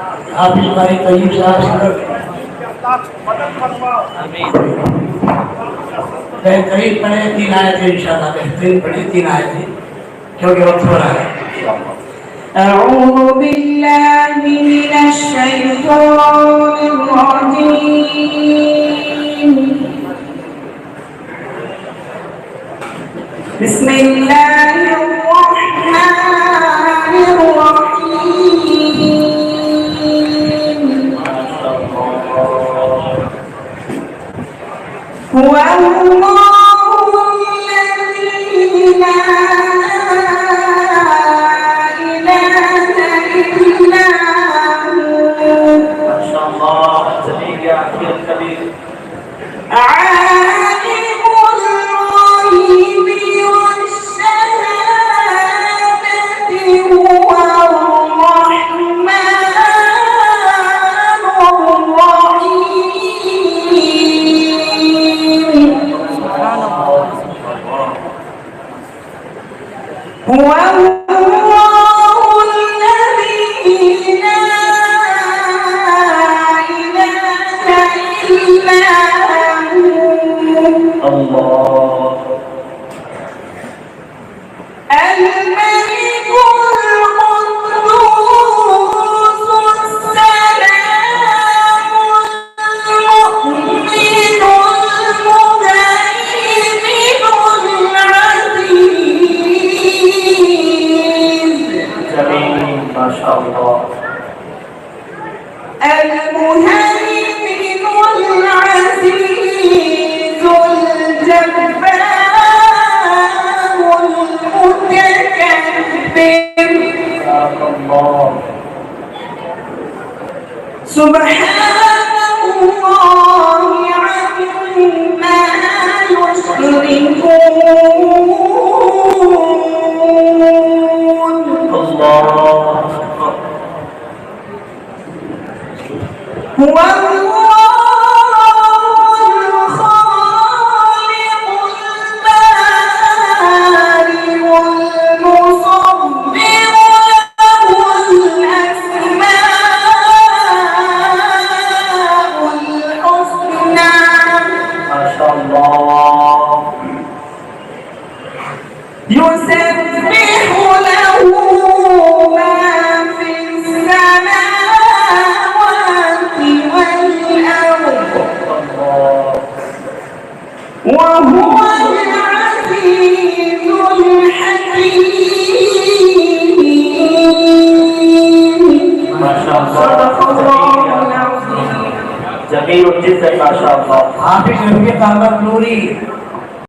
आप इस बारी तय्यब साहब बेहतरीन पढ़े 3 आयतें इंशाअल्लाह, बेहतरीन पढ़े 3 आयतें क्योंकि वक्त हो रहा है। أعوذ بالله من الشيطان الرجيم. بسم الله الرحمن الرحيم. هو الله الذي لا إله إلا هو. ما شاء الله جميل يا أخي الكبير. عالم الغيب والشهادة هو الرحمن الرحيم. هو الله الذي لا إله إلا هو. الله الملك القدوس السلام المؤمن المهيمن العزيز. جميل ما شاء الله. المهيمن العزيز الجبار المتكبر. الله سبحان الله عما يشركون. الله هو الله الخالق البارئ المصور له الأسماء الحسنى. ما شاء الله. يسبح له ما في السماوات والأرض وهو العزيز الحكيم. ما شاء الله. صدق الله العظيم. جميل جدا ما شاء الله. हाफिज रफीक अहमद नूरी